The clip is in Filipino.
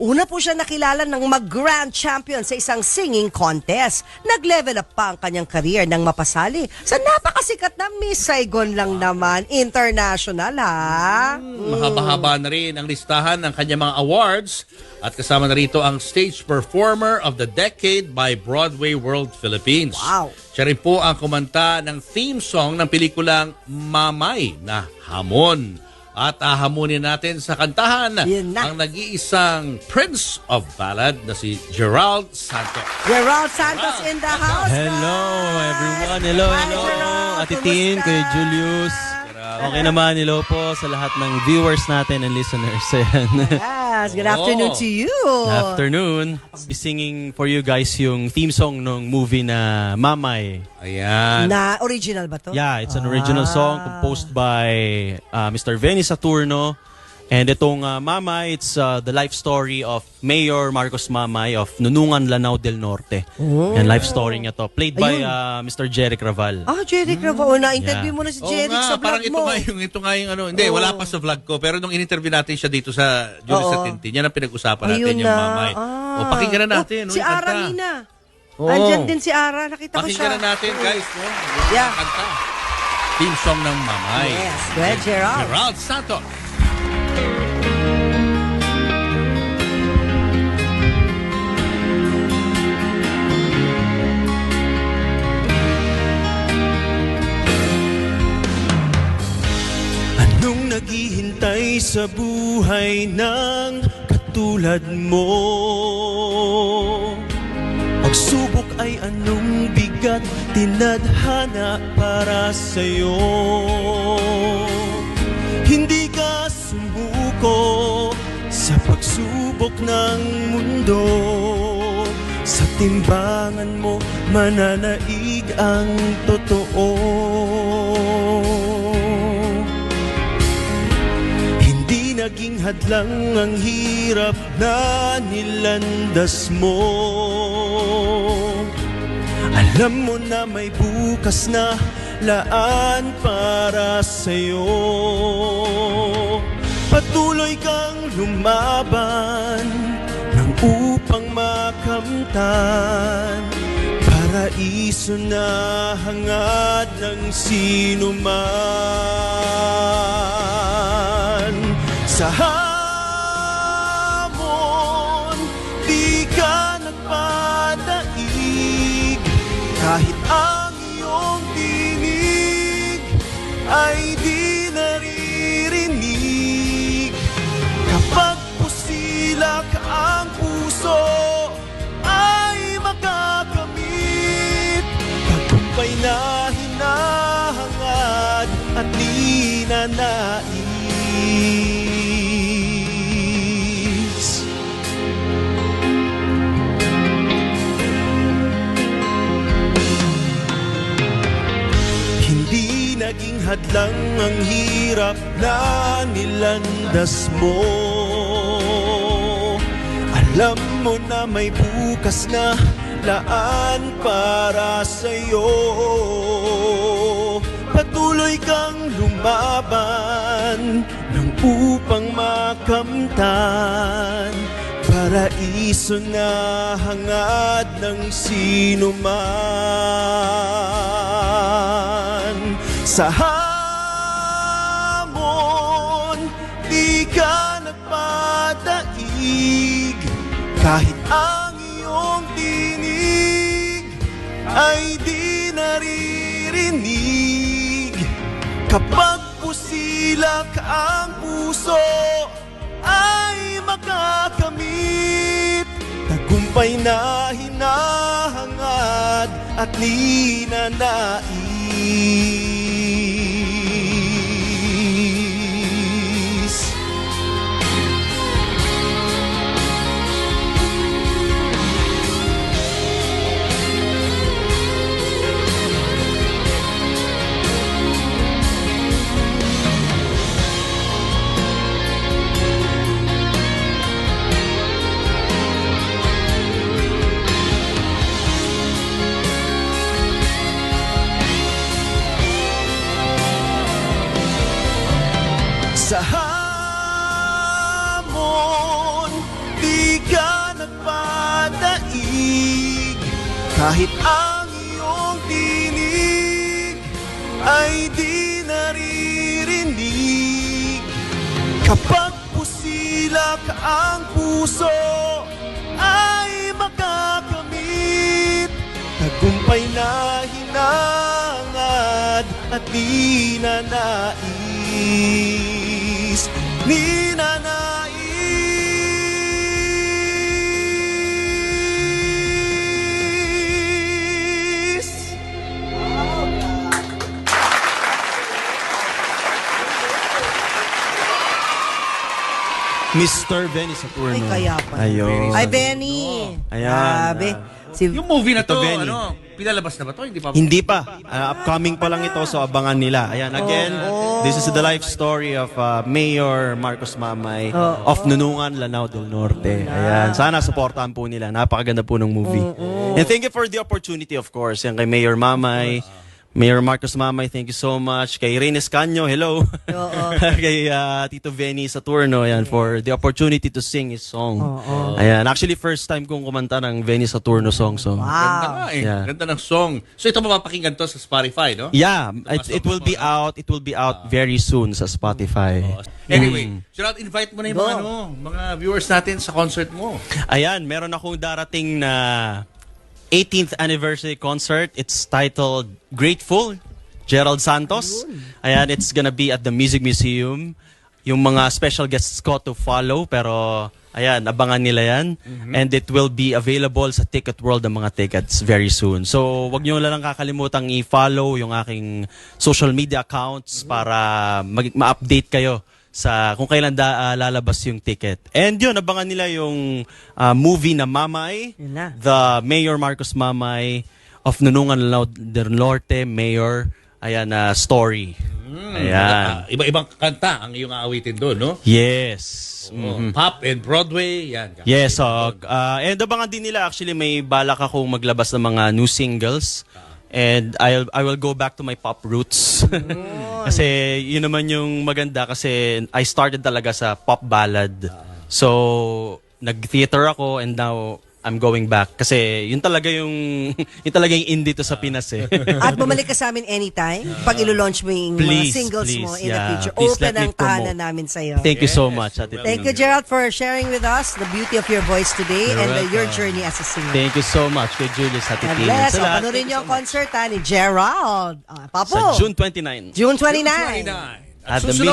Una po siya nakilala ng mag-grand champion sa isang singing contest. Nag-level up pa ang kanyang career nang mapasali sa napakasikat na Miss Saigon lang naman international, ha? Mahaba-haba na rin ang listahan ng kanyang mga awards at kasama na rito ang Stage Performer of the Decade by Broadway World Philippines. Wow. Siya rin po ang kumanta ng theme song ng pelikulang Mamay na Hamon. At hamunin natin sa kantahan ang nag-iisang Prince of Ballad na si Gerald Santos. Gerald Santos in the house. Hello everyone. Hello. Gerald. Ate Tin, Kuya Julius. Okay naman, hello po sa lahat ng viewers natin and listeners. Yes, good afternoon to you. Good afternoon. Be singing for you guys yung theme song ng movie na Mamay. Ayan. Na original ba to? Yeah, it's an original song composed by Mr. Benny Saturno. And itong Mamay, it's the life story of Mayor Marcos Mamay of Nunungan, Lanao del Norte. And life story niya to. Played by Mr. Jeric Raval. Jeric Raval. Na-interview mo na si Jeric sa vlog parang mo. ito nga yung ano, hindi, wala pa sa vlog ko. Pero nung in-interview natin siya dito sa Julius at Tintin, yan ang pinag-usapan natin yung Mamay. O, pakinggan na natin. Si Ara Mina. Andyan din si Ara. Nakita ko siya. Pakinggan na natin, guys. Yeah. Kanta. Theme song ng Mamay. Yes. Go ahead, Gerald. Gerald Santos. Anong naghihintay sa buhay ng katulad mo? Pagsubok ay anong bigat tinadhana para sa'yo? Hindi ka sumuko sa pagsubok ng mundo. Sa timbangan mo mananaig ang totoo. Hindi naging hadlang ang hirap na nilandas mo. Alam mo na may bukas na laan para sa'yo. Patuloy kang lumaban nang upang makamtan paraiso na hangad ng sino man. Sa hamon, di ka nagpadaig kahit ang iyong tinig ay di naririnig. Kapag pusilak ang puso ay makakamit tagumpay na hinahangad at di nanais. Hindi naging hadlang ang hirap na nilandas mo. Alam mo na may bukas na laan para sa'yo. Patuloy kang lumaban nang upang makamtan paraiso na hangad ng sino man. Sa hamon, di ka nagpadaig kahit ang iyong tinig ay di naririnig. Kapag pusilak ang puso ay makakamit tagumpay na hinahangad at ninanais. Kahit ang iyong tinig ay di naririnig, kapag pusila ka ang puso ay makakamit tagumpay na hinangad at di na nais, di na nais. Mr. Benny Saturno. Ay, kaya pala. Ayun. Ay, Benny. Ayan. Grabe. Si, Yung movie na to, Ito, Benny. pinalabas na ba to? Hindi pa. Hindi pa. Upcoming pa lang ito, so abangan nila. Ayan, again, this is the life story of Mayor Marcos Mamay of Nunungan, Lanao del Norte. Ayan, sana supportahan po nila. Napakaganda po ng movie. And thank you for the opportunity, of course. Yan kay Mayor Mamay. Mayor Marcos Mamay, thank you so much. Kay Reynes Canyo, hello. Kay Tito Benny Saturno, ayan, for the opportunity to sing his song. Ayan, actually first time kong kumanta ng Benny Saturno song. So, Ganda wow. nga eh. Yeah. Ganda ng song. So ito mapapakinggan to sa Spotify, no? yeah, it will be out. It will be out very soon sa Spotify. Anyway, Gerald, invite mo na yung Go. mga viewers natin sa concert mo. Ayan, meron akong darating na 18th anniversary concert. It's titled Grateful, Gerald Santos. Ayan, it's gonna be at the Music Museum. Yung mga special guests ko to follow, pero ayan, abangan nila yan. And it will be available sa Ticket World ang mga tickets very soon. So, wag nyo lang kakalimutang i-follow yung aking social media accounts para ma-update kayo sa kung kailan lalabas yung ticket. And yun, abangan nila yung movie na Mamay, Yun na. the Mayor Marcos Mamay of Nunungan, Lanao del Norte, Mayor, ayan, story. Ayan. Iba-ibang kanta ang iyong aawitin doon, no? Yes. Pop and Broadway, yan. Yes, and abangan din nila, actually may balak akong maglabas ng mga new singles. And I will go back to my pop roots. Kasi yun naman yung maganda kasi I started talaga sa pop ballad. So nag-theater ako and now I'm going back kasi yun talaga yung indie to sa Pinas eh. At bumalik ka sa amin anytime pag ilo-launch mo yung mga Please, singles mo please, in the yeah. future. Please Open let me ang tahanan promote. namin sa'yo. Thank you so much, Ate Thank Tina. you, Gerald, for sharing with us the beauty of your voice today You're and your welcome. journey as a singer. Thank you so much kay Julius, Ate And Tina. let's, panurin niyo ang concert ni Gerald. Papo, Sa June 29. June 29. 29. At At the susunod